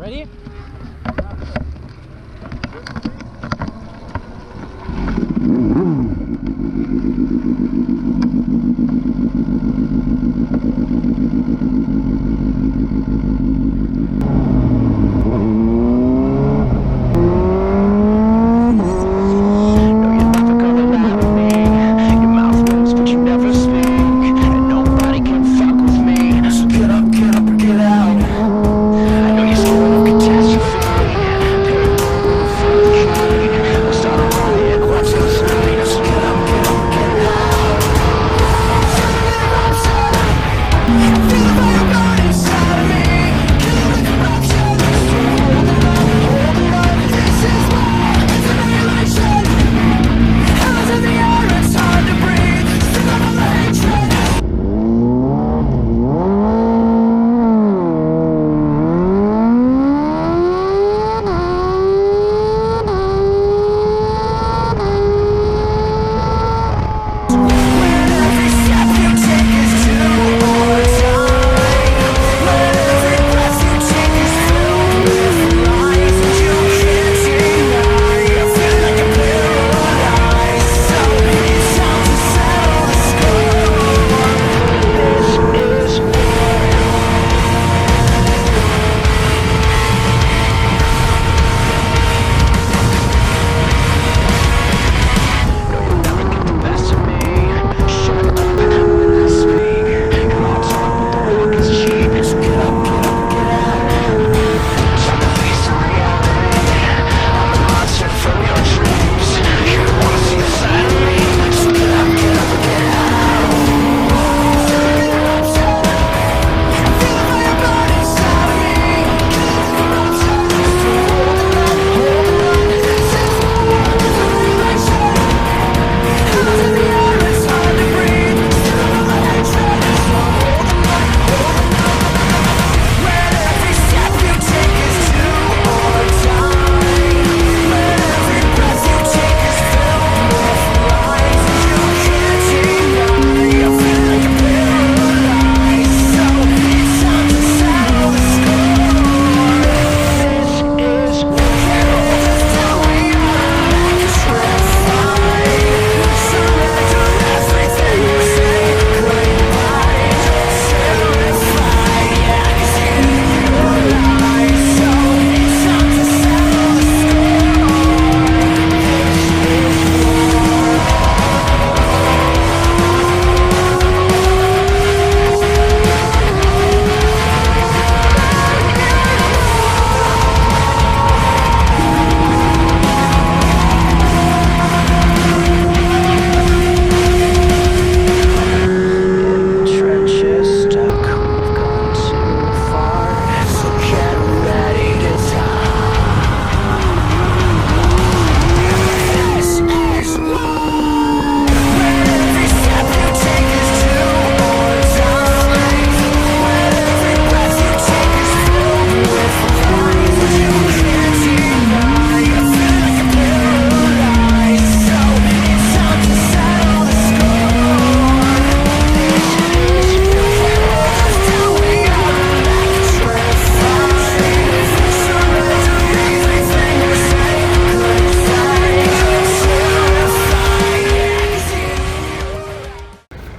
Ready?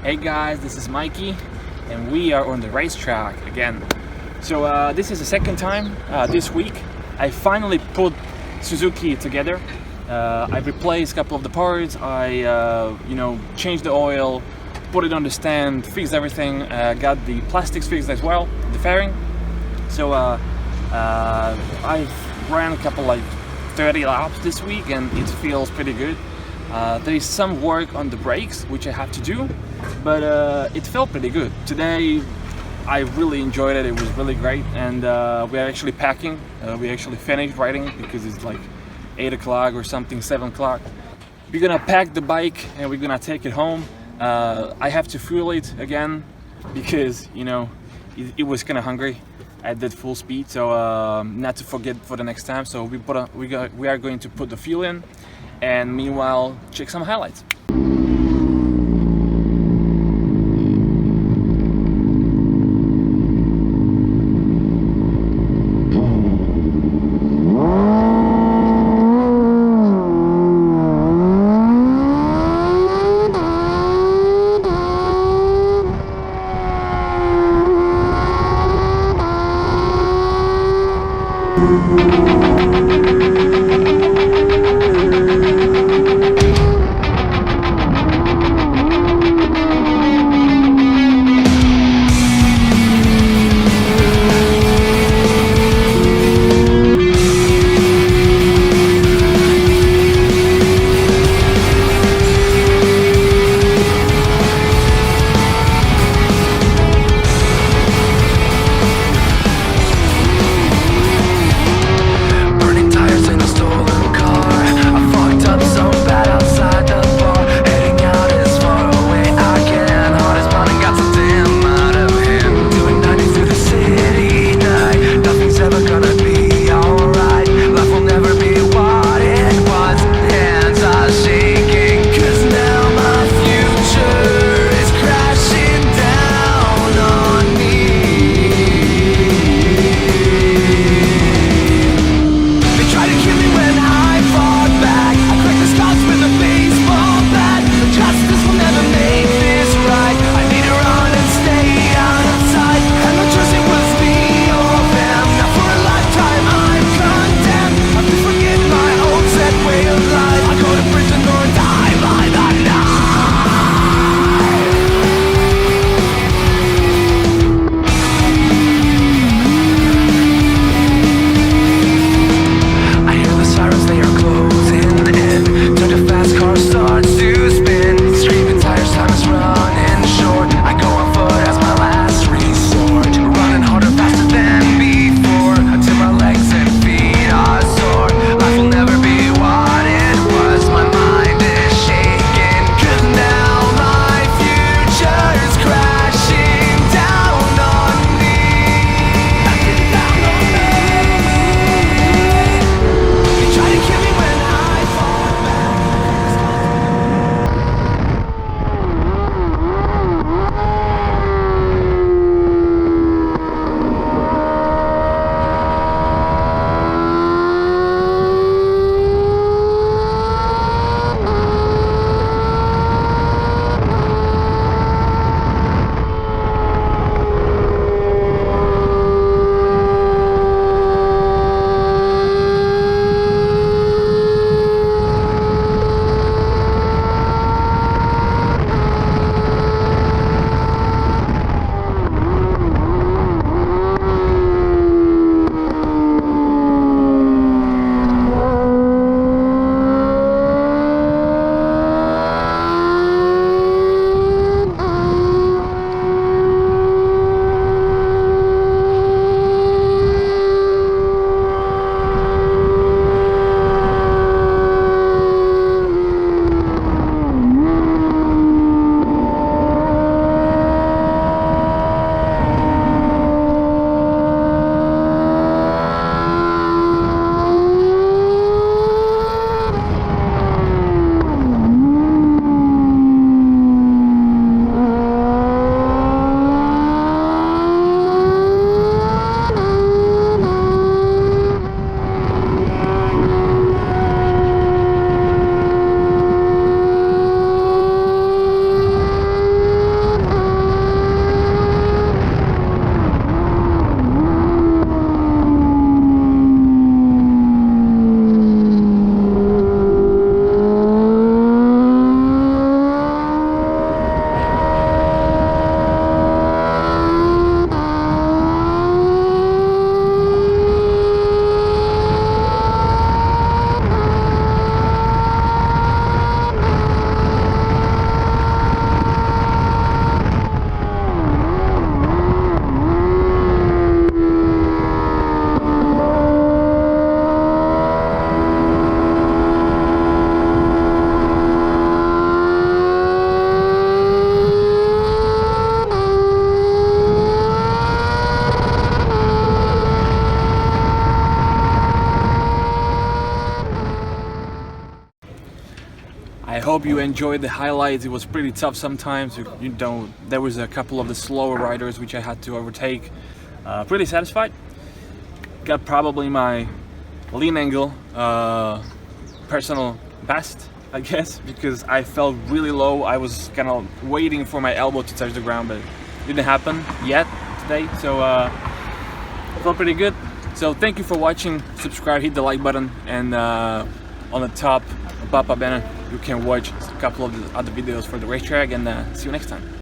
Hey guys, this is Mikey and we are on the racetrack again. So this is the second time this week I finally put Suzuki together. I replaced a couple of the parts, I changed the oil, put it on the stand, fixed everything, got the plastics fixed as well, the fairing. So I've ran a couple 30 laps this week and it feels pretty good. There is some work on the brakes which I have to do, but it felt pretty good. Today I really enjoyed it, it was really great, and we're actually packing. We actually finished riding because it's like 8 o'clock or something, 7 o'clock. We're gonna pack the bike and we're gonna take it home. I have to fuel it again because it was kind of hungry at that full speed, so not to forget for the next time. So we are going to put the fuel in and meanwhile check some highlights. I hope you enjoyed the highlights. It was pretty tough sometimes. You know, there was a couple of the slower riders which I had to overtake. Pretty satisfied. Got probably my lean angle personal best, I guess, because I felt really low. I was kind of waiting for my elbow to touch the ground, but it didn't happen yet today. So felt pretty good. So thank you for watching. Subscribe, hit the like button, and on the top, Papa Bene, you can watch a couple of the other videos for the racetrack, and see you next time.